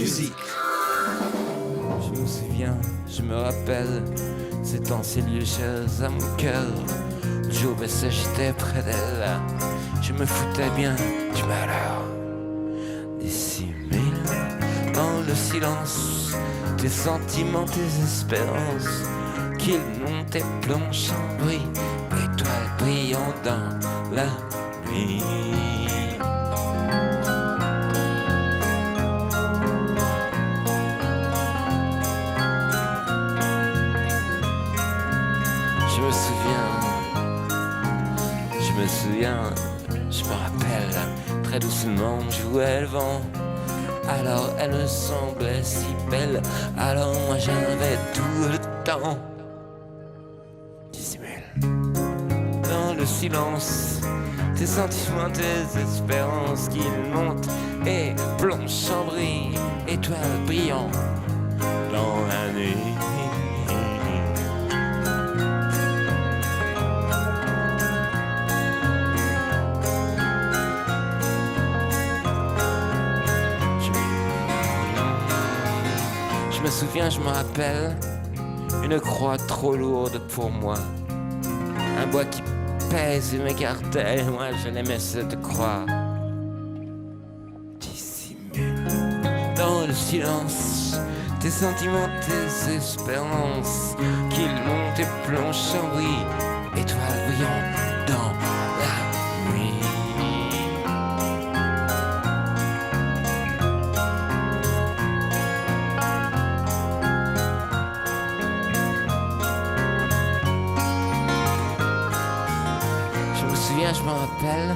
musique. Je me souviens, je me rappelle, c'est dans ces lieux chers à mon cœur. Le jour baissait, j'étais près d'elle. Je me foutais bien du malheur. Dissimule dans le silence tes sentiments, tes espérances, qu'ils montent et plongent en bruit, étoiles brillant dans la nuit. Je me rappelle, très doucement jouait le vent. Alors elle me semblait si belle, alors moi j'avais tout le temps. Dissimule dans le silence tes sentiments, tes espérances, qu'ils montent et plongent en bris, étoiles brillant dans la nuit. Je me souviens, je me rappelle, une croix trop lourde pour moi, un bois qui pèse et m'écartait, et moi je l'aimais cette croix. Dissimule dans le silence tes sentiments, tes espérances, qu'ils montent et plongent en bruit, étoiles brillantes dans la nuit. Je me rappelle,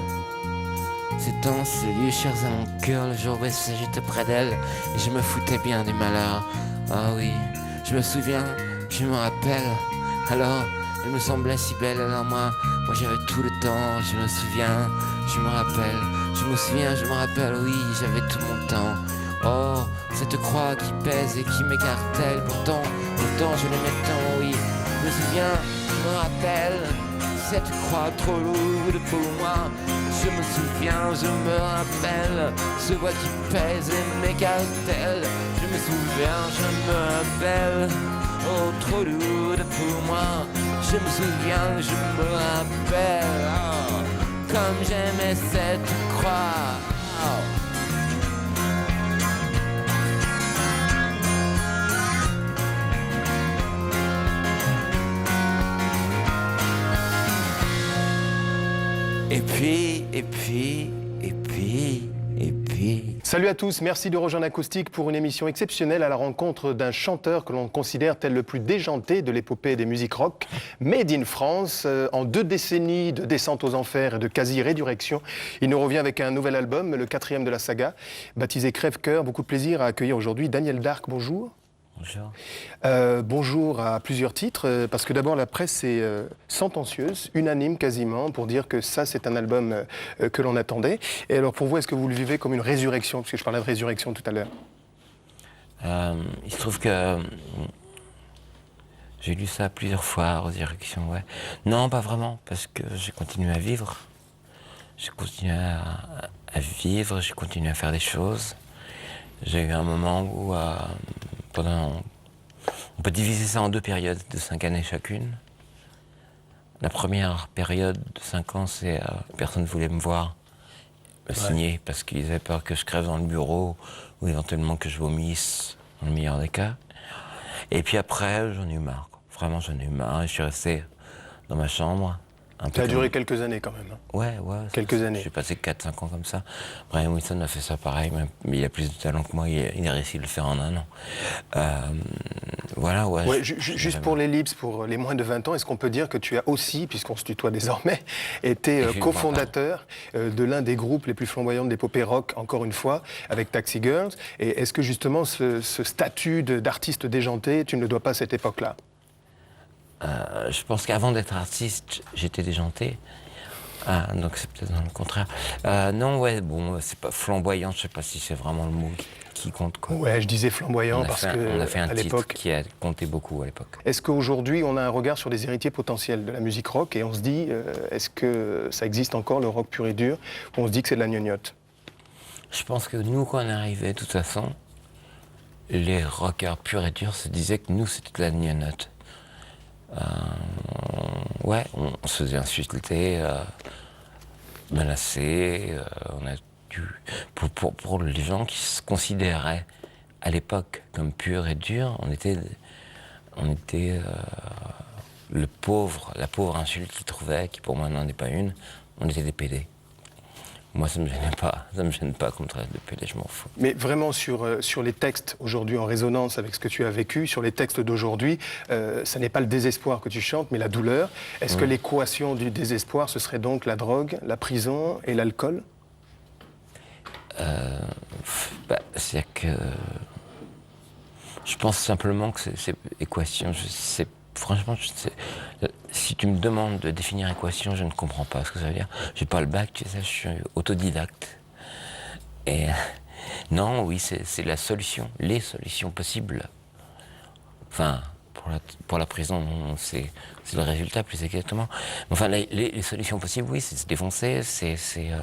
c'est dans ces lieux chers à mon cœur, le jour où j'étais près d'elle et je me foutais bien du malheur. Ah oui, je me souviens, je me rappelle, alors elle me semblait si belle, alors moi j'avais tout le temps, je me souviens, je me rappelle, je me souviens, je me rappelle, oui, j'avais tout mon temps. Oh, cette croix qui pèse et qui m'écartèle, pourtant je l'aimais tant, oui, je me souviens, je me rappelle. Cette croix trop lourde pour moi. Je me souviens, je me rappelle, ce bois qui pèse et m'écartèle. Je me souviens, je me rappelle, oh trop lourde pour moi. Je me souviens, je me rappelle, oh, comme j'aimais cette croix. Oh. Et puis... Salut à tous, merci de rejoindre Acoustique pour une émission exceptionnelle à la rencontre d'un chanteur que l'on considère tel le plus déjanté de l'épopée des musiques rock, made in France, en 2 décennies de descente aux enfers et de quasi-résurrection. Il nous revient avec un nouvel album, le 4e de la saga, baptisé Crève-Cœur. Beaucoup de plaisir à accueillir aujourd'hui Daniel Darc, bonjour. Bonjour. Bonjour à plusieurs titres, parce que d'abord la presse est sentencieuse, unanime quasiment, pour dire que ça c'est un album que l'on attendait. Et alors pour vous, est-ce que vous le vivez comme une résurrection, parce que je parlais de résurrection tout à l'heure? Il se trouve que j'ai lu ça plusieurs fois, résurrection, ouais. Non, pas vraiment, parce que j'ai continué à vivre. J'ai continué à vivre, j'ai continué à faire des choses. J'ai eu un moment où, on peut diviser ça en 2 périodes de 5 années chacune. La première période de 5 ans, c'est personne ne voulait me voir, me signer, parce qu'ils avaient peur que je crève dans le bureau, ou éventuellement que je vomisse, dans le meilleur des cas. Et puis après, j'en ai eu marre, quoi. Vraiment, j'en ai eu marre, et je suis resté dans ma chambre. Ça a duré quelques années quand même. Hein. Ouais. Quelques années. J'ai passé 4-5 ans comme ça. Brian Wilson a fait ça pareil, mais il a plus de talent que moi, il a réussi à le faire en 1 an. Voilà, ouais. Juste pour l'ellipse, pour les moins de 20 ans, est-ce qu'on peut dire que tu as aussi, puisqu'on se tutoie désormais, été cofondateur de l'un des groupes les plus flamboyants de l'épopée rock, encore une fois, avec Taxi Girls? Et est-ce que justement ce statut d'artiste déjanté, tu ne le dois pas à cette époque-là? Je pense qu'avant d'être artiste, j'étais déjanté. Donc c'est peut-être dans le contraire. Non, ouais, bon, c'est pas flamboyant, je sais pas si c'est vraiment le mot qui compte, quoi. Ouais, je disais flamboyant parce que on a fait un à titre l'époque qui a compté beaucoup à l'époque. Est-ce qu'aujourd'hui on a un regard sur les héritiers potentiels de la musique rock et on se dit, est-ce que ça existe encore le rock pur et dur, ou on se dit que c'est de la gnognotte? Je pense que nous, quand on est arrivé, de toute façon, les rockers purs et durs se disaient que nous, c'était de la gnognotte. Ouais, on se faisait insulter, menacer. On a dû, pour les gens qui se considéraient à l'époque comme purs et durs, on était la pauvre insulte qu'ils trouvaient, qui pour moi n'en est pas une. On était des PD. Moi, ça me gêne pas qu'on me traite de PD, je m'en fous. Mais vraiment sur les textes aujourd'hui en résonance avec ce que tu as vécu, sur les textes d'aujourd'hui, ça n'est pas le désespoir que tu chantes, mais la douleur. Est-ce que l'équation du désespoir, ce serait donc la drogue, la prison et l'alcool ? C'est-à-dire que je pense simplement que c'est équation. Franchement, si tu me demandes de définir équation, je ne comprends pas ce que ça veut dire. J'ai pas le bac, tu sais, je suis autodidacte. Et non, oui, c'est la solution, les solutions possibles. Enfin, pour la prison, c'est le résultat plus exactement. Enfin, les solutions possibles, oui, c'est se défoncer,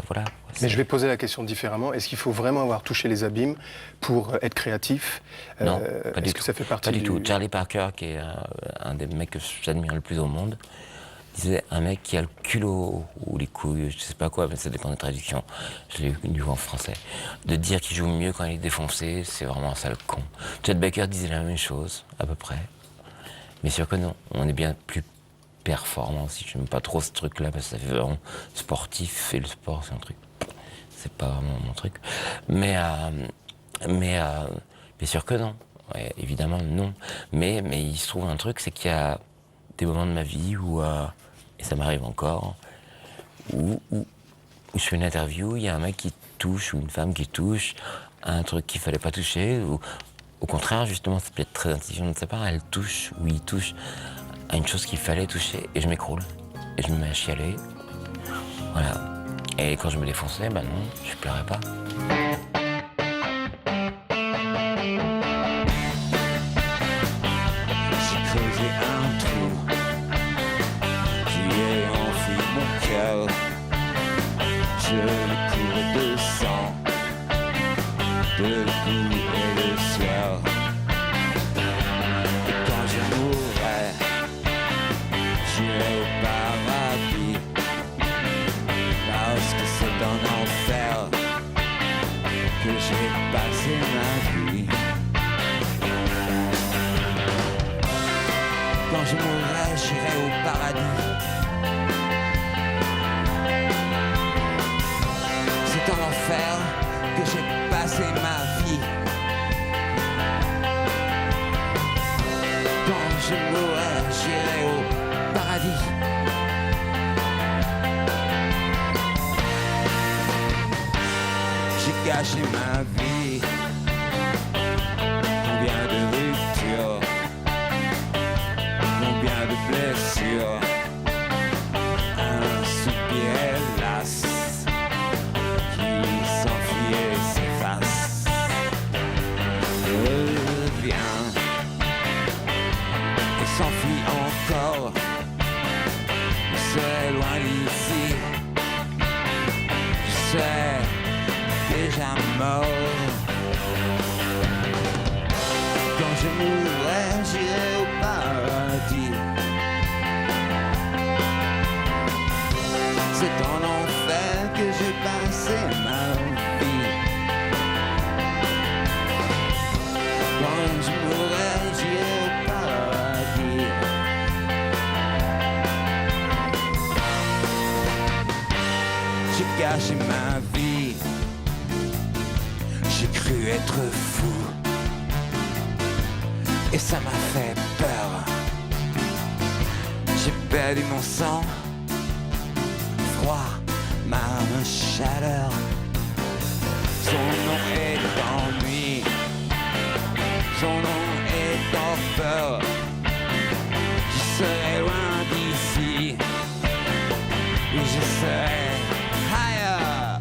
voilà. Mais je vais poser la question différemment. Est-ce qu'il faut vraiment avoir touché les abîmes pour être créatif ? Non, pas du Est-ce tout. que ça fait partie Pas du tout. Charlie Parker, qui est un des mecs que j'admire le plus au monde, disait un mec qui a le culot ou les couilles, je sais pas quoi, mais ça dépend des traductions. Je l'ai lu en français. De dire qu'il joue mieux quand il est défoncé, c'est vraiment un sale con. Chet Baker disait la même chose, à peu près. Mais sûr que non, on est bien plus performant aussi. Je n'aime pas trop ce truc-là parce que ça fait vraiment sportif et le sport, c'est un truc. C'est pas vraiment mon truc. Mais sûr que non. Ouais, évidemment, non. Mais il se trouve un truc, c'est qu'il y a des moments de ma vie où, et ça m'arrive encore, où je fais une interview, il y a un mec qui touche ou une femme qui touche à un truc qu'il fallait pas toucher, ou au contraire, justement, c'est peut-être très intelligent de sa part, elle touche ou il touche à une chose qu'il fallait toucher et je m'écroule. Et je me mets à chialer. Voilà. Et quand je me défonçais, ben non, je pleurais pas. J'ai creusé un trou qui est enfui mon cœur. Je le couvre de sang, de boue et de sueur. Et quand je mourrai, j'irai au paradis, parce que c'est en enfer que j'ai passé ma vie. Quand je mourrai, j'irai au paradis. C'est en enfer que j'ai passé ma vie. Quand je mourrai, j'irai au paradis. J'ai gâché ma vie. Combien de ruptures, combien de blessures, un soupir hélas qui s'enfuit et s'efface. Revient et s'enfuit encore. C'est loin d'ici, je suis déjà mort. Quand je mourrai, j'irai au paradis. C'est en enfer que j'ai passé ma vie. Quand je mourrai, j'irai au paradis. J'ai gâché ma vie. J'ai cru être fou. Et ça m'a fait peur. J'ai perdu mon sang, froid, ma chaleur. Son nom est ennui, son nom est horreur. Je serai loin d'ici, et je serai ailleurs.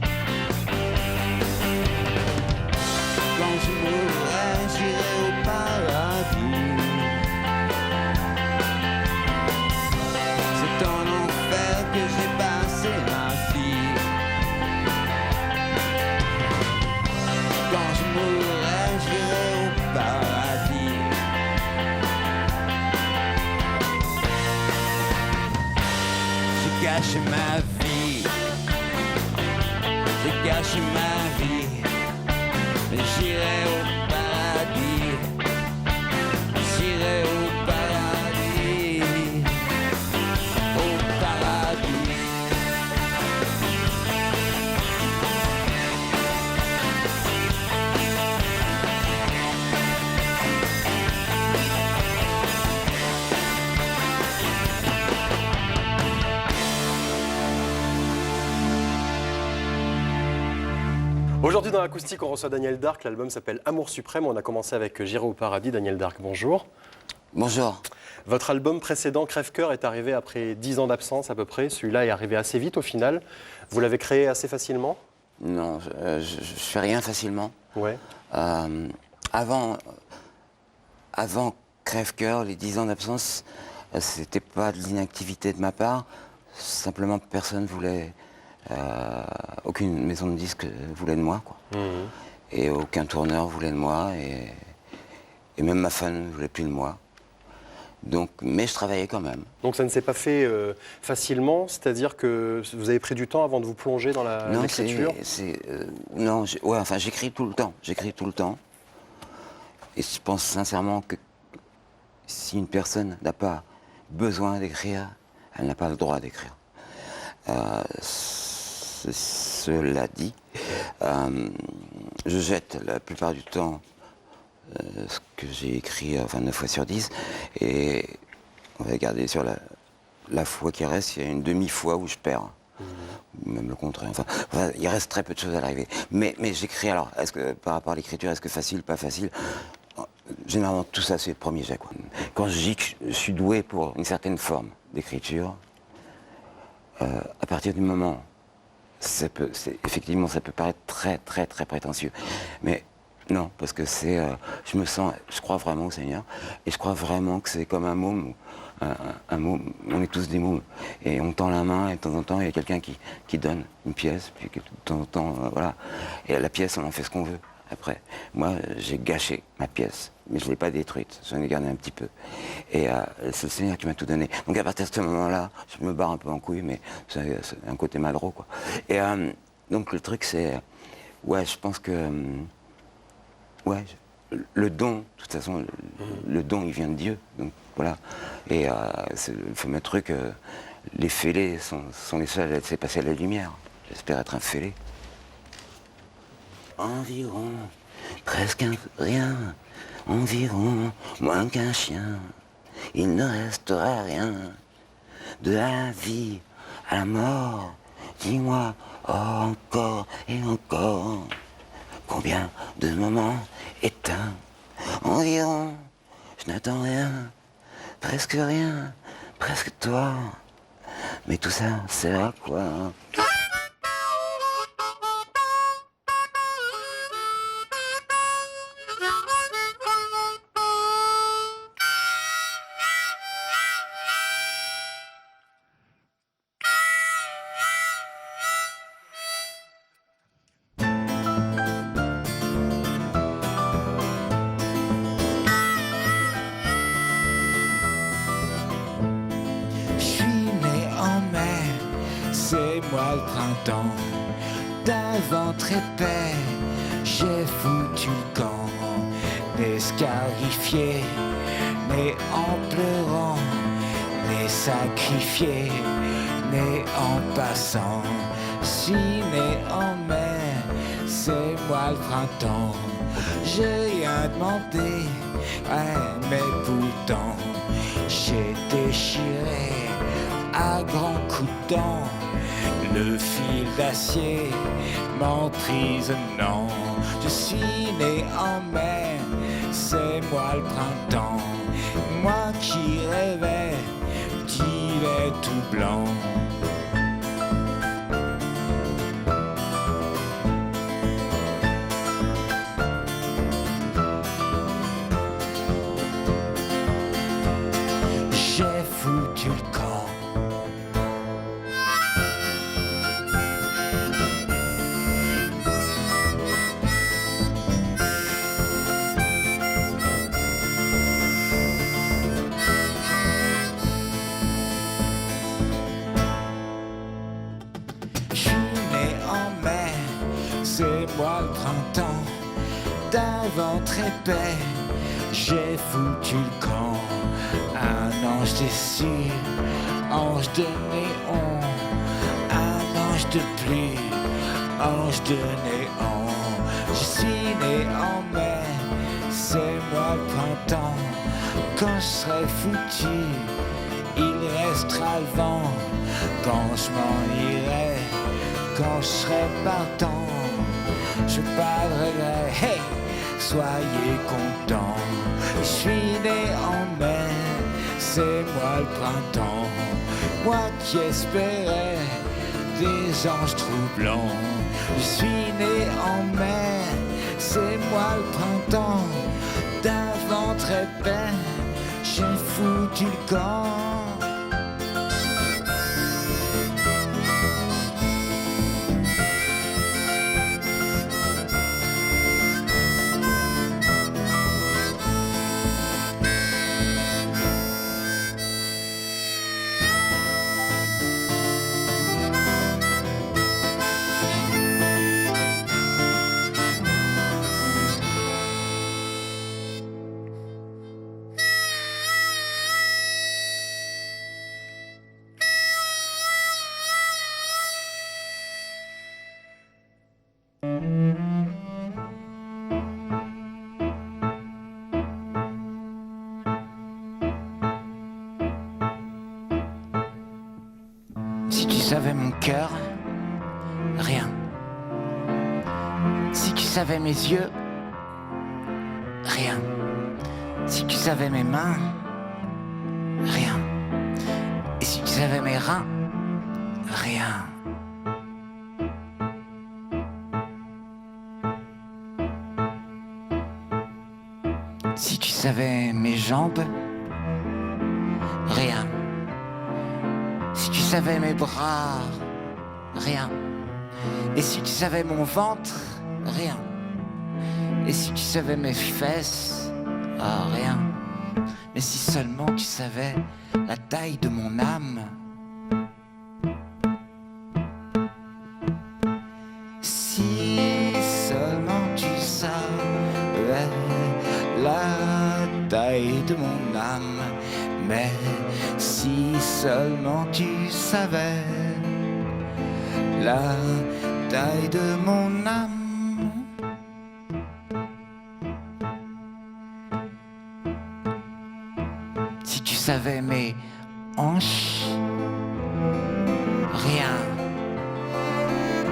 Quand je mourrai, j'irai au paradis. C'est en enfer que j'ai passé ma vie. Quand je mourrai, j'irai au paradis. gâché ma vie. J'ai gâché ma vie. Mais j'irai au paradis. J'irai au paradis. Au paradis. Aujourd'hui dans l'Acoustique, on reçoit Daniel Dark. L'album s'appelle Amour suprême. On a commencé avec J'irai au paradis. Daniel Dark, bonjour. Bonjour. Votre album précédent, Crève-cœur, est arrivé après 10 ans d'absence à peu près. Celui-là est arrivé assez vite au final. Vous l'avez créé assez facilement? Non, je fais rien facilement. Ouais. Avant Crève-cœur, les 10 ans d'absence, c'était pas de l'inactivité de ma part. Simplement, personne voulait... aucune maison de disques voulait de moi, quoi. Mhm. Et aucun tourneur voulait de moi, et même ma fan ne voulait plus de moi. Donc, mais je travaillais quand même. Donc ça ne s'est pas fait facilement, c'est-à-dire que vous avez pris du temps avant de vous plonger dans Non, l'écriture? non, j'écris tout le temps. J'écris tout le temps. Et je pense sincèrement que si une personne n'a pas besoin d'écrire, elle n'a pas le droit d'écrire. Cela dit, je jette la plupart du temps ce que j'ai écrit 9 fois sur 10, et on va garder sur la fois qui reste, il y a une demi-fois où je perds. Même le contraire. Enfin, il reste très peu de choses à l'arrivée. Mais j'écris, alors, est-ce que par rapport à l'écriture, est-ce que facile, pas facile? Généralement, tout ça, c'est le premier jet, quoi. Quand je dis que je suis doué pour une certaine forme d'écriture, à partir du moment, effectivement, ça peut paraître très, très, très prétentieux. Mais non, parce que je crois vraiment au Seigneur, et je crois vraiment que c'est comme un môme. Un môme, on est tous des mômes, et on tend la main, et de temps en temps, il y a quelqu'un qui donne une pièce, puis de temps en temps, voilà. Et la pièce, on en fait ce qu'on veut. Après, moi, j'ai gâché ma pièce, mais je ne l'ai pas détruite, j'en ai gardé un petit peu. Et c'est le Seigneur qui m'a tout donné. Donc à partir de ce moment-là, je me barre un peu en couille, mais c'est un côté madro, quoi. Et donc le truc, c'est... Ouais, je pense que... le don, de toute façon, le don, il vient de Dieu. Donc voilà. Et c'est le fameux truc, les fêlés sont les seuls à laisser passer la lumière. J'espère être un fêlé. Environ, presque rien, environ, moins qu'un chien. Il ne restera rien de la vie à la mort. Dis-moi, oh, encore et encore, combien de moments éteints. Environ, je n'attends rien, presque toi. Mais tout ça sert à quoi? C'est moi le printemps, d'un ventre épais, j'ai foutu le camp, né scarifié, né en pleurant, né sacrifié, né en passant, si né en mai, c'est moi le printemps, j'ai rien demandé, ouais, mais pourtant, j'ai déchiré à grands coups de dents le fil d'acier m'emprisonnant. Je suis né en mai, c'est moi le printemps, moi qui rêvais d'hiver tout blanc. J'ai foutu le camp. moi le printemps, d'un ventre épais, j'ai foutu le camp. Un ange déçu, ange de néon, un ange de pluie, ange de néant. Je suis né en mai, c'est moi le printemps. Quand je serai foutu, il restera le vent. Quand je m'en irai, quand je serai partant, je pas de regret. Hey, soyez contents. Je suis né en mai, c'est moi le printemps. Moi qui espérais des anges troublants. Je suis né en mai, c'est moi le printemps. D'un ventre épais, j'ai foutu le camp. Si tu savais mon cœur, rien. Si tu savais mes yeux, rien. Si tu savais mes mains, rien. Et si tu savais mes reins, rien. Si tu savais mes jambes, rien. Si tu savais mes bras, rien. Et si tu savais mon ventre, rien. Et si tu savais mes fesses, ah, rien. Mais si seulement tu savais la taille de mon âme. Si seulement tu savais la taille de mon âme. Mais si seulement tu savais la taille de mon âme. Si tu savais mes hanches, rien.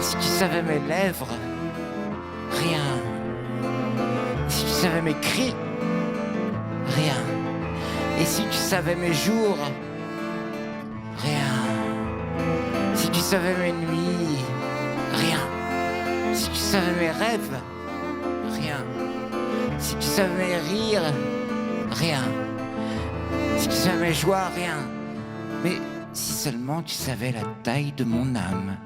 Si tu savais mes lèvres, rien. Si tu savais mes cris, rien. Et si tu savais mes jours, rien. Si tu savais mes nuits, rien. Si tu savais mes rêves, rien. Si tu savais mes rires, rien. Si tu savais mes joies, rien. Mais si seulement tu savais la taille de mon âme.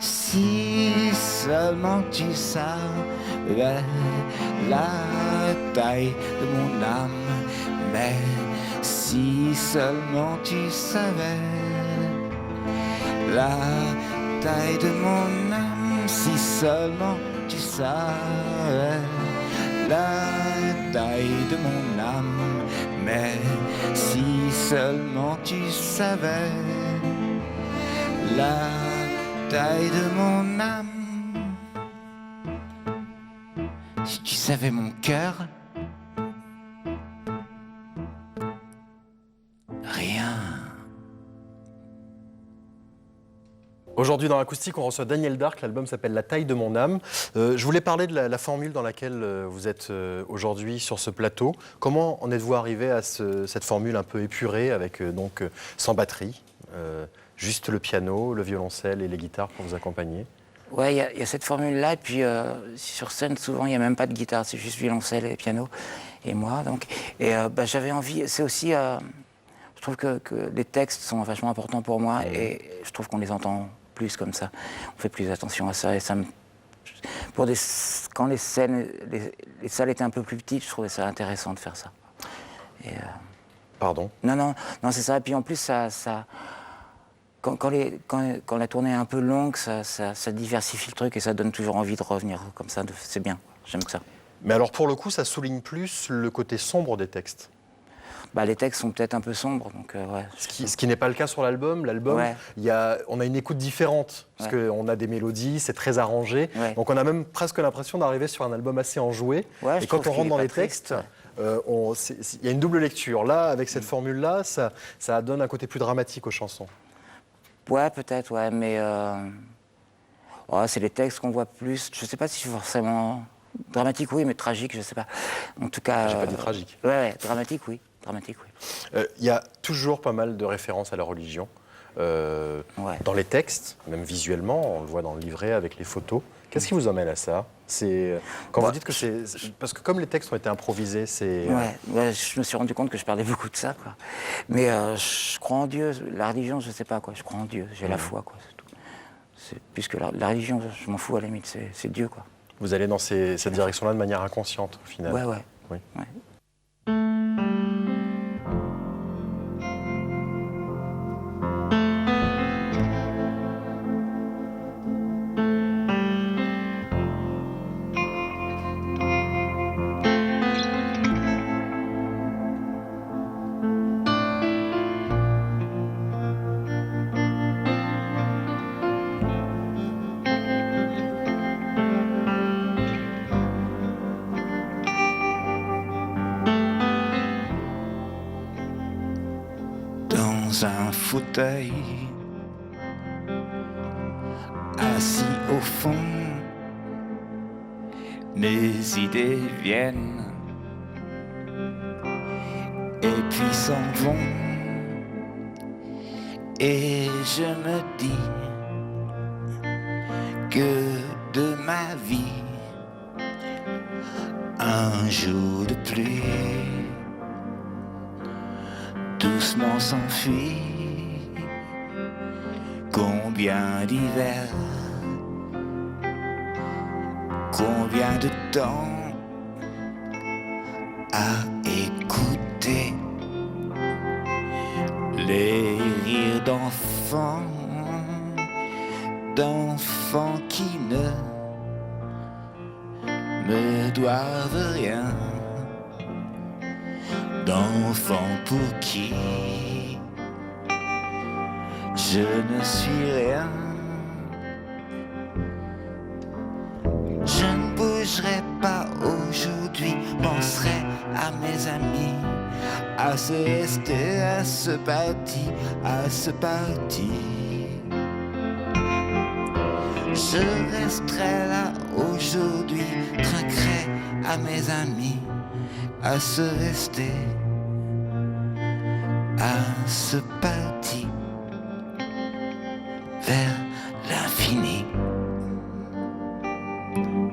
Si seulement tu savais la taille de mon âme. Mais si seulement tu savais la taille de mon âme. Si seulement tu savais la taille de mon âme. Mais si seulement tu savais la taille de mon âme. Si tu savais mon cœur, rien. Aujourd'hui dans l'Acoustique, on reçoit Daniel Darc, l'album s'appelle La taille de mon âme. Je voulais parler de la formule dans laquelle vous êtes aujourd'hui sur ce plateau. Comment en êtes-vous arrivé à cette formule un peu épurée avec donc sans batterie, juste le piano, le violoncelle et les guitares pour vous accompagner? Ouais, il y a cette formule-là, et puis sur scène, souvent, il n'y a même pas de guitare, c'est juste violoncelle et piano, et moi, donc. Et j'avais envie, c'est aussi, je trouve que les textes sont vachement importants pour moi, et je trouve qu'on les entend plus comme ça, on fait plus attention à ça, et ça me... Quand les scènes, les salles étaient un peu plus petites, je trouvais ça intéressant de faire ça. Et, Pardon? Non, c'est ça, et puis en plus, quand la tournée est un peu longue, ça diversifie le truc et ça donne toujours envie de revenir comme ça. C'est bien, j'aime ça. Mais alors pour le coup, ça souligne plus le côté sombre des textes. Bah, les textes sont peut-être un peu sombres, donc ouais. Ce qui n'est pas le cas sur l'album. L'album, Ouais. on a une écoute différente, parce qu'on a des mélodies, c'est très arrangé. Ouais. Donc on a même presque l'impression d'arriver sur un album assez enjoué. Ouais, et je quand trouve on rentre qu'il dans est les pas triste, textes, il y a une double lecture. Là, avec cette formule-là, ça donne un côté plus dramatique aux chansons. Ouais, peut-être, ouais, mais c'est les textes qu'on voit plus. Je sais pas si c'est forcément dramatique, oui, mais tragique, je sais pas. En tout cas. J'ai pas dit tragique. Ouais, dramatique, oui. Dramatique, oui. Il y a toujours pas mal de références à la religion. Dans les textes, même visuellement, on le voit dans le livret avec les photos. Qu'est-ce qui vous emmène à ça? Quand vous dites que c'est... Parce que comme les textes ont été improvisés, c'est... Ouais, je me suis rendu compte que je parlais beaucoup de ça, quoi. Mais je crois en Dieu. La religion, je sais pas, quoi. Je crois en Dieu. J'ai la foi, quoi. C'est tout. Puisque la religion, je m'en fous à la limite. C'est Dieu, quoi. Vous allez dans cette direction-là de manière inconsciente, au final. Ouais. Oui. Ouais. Dans un fauteuil, assis au fond, mes idées viennent et puis s'en vont, et je me dis que de ma vie, un jour de pluie doucement s'enfuit. Combien d'hivers, combien de temps à écouter les rires d'enfants, d'enfants qui ne me doivent rien, d'enfants pour qui je ne suis rien. Je ne bougerai pas aujourd'hui, penserai à mes amis, à ce rester, à ce parti, à ce parti. Je resterai là aujourd'hui, trinquerai à mes amis, à ce rester, à ce parti vers l'infini,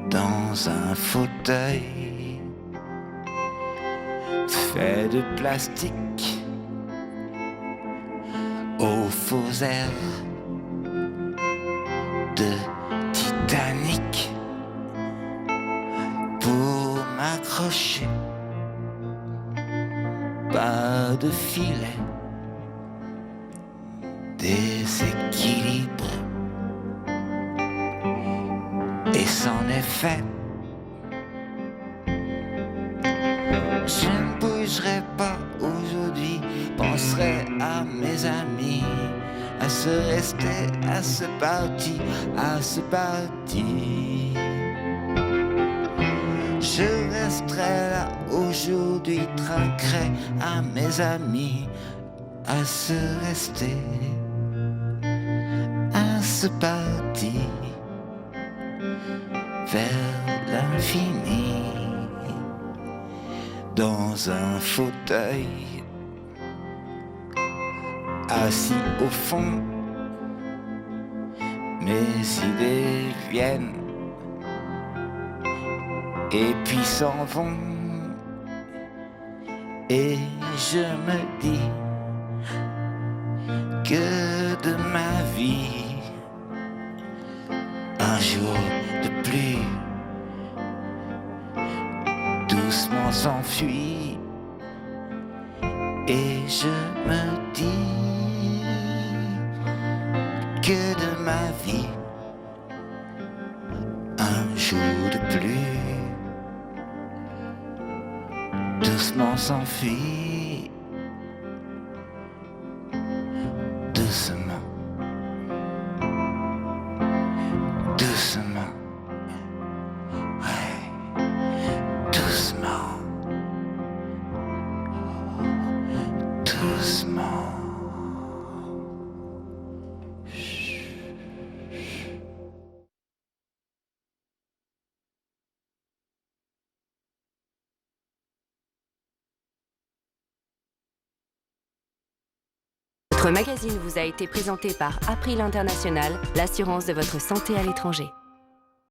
dans un fauteuil fait de plastique, aux faux airs de Titanic, pour m'accrocher, pas de filet, déséquilibre, et c'en est fait. Je ne bougerai pas aujourd'hui, penserai à mes amis, à ce rester, à ce parti, à ce parti. Je resterai là aujourd'hui, trinquerai à mes amis, à ce rester, à ce parti vers l'infini, dans un fauteuil assis au fond. Mes idées viennent et puis s'en vont, et je me dis que de ma vie, un jour de pluie doucement s'enfuit, et je me dis que de ma vie. Un jour de pluie doucement s'enfuit, doucement, doucement, ouais, doucement, doucement. Notre magazine vous a été présenté par April International, l'assurance de votre santé à l'étranger.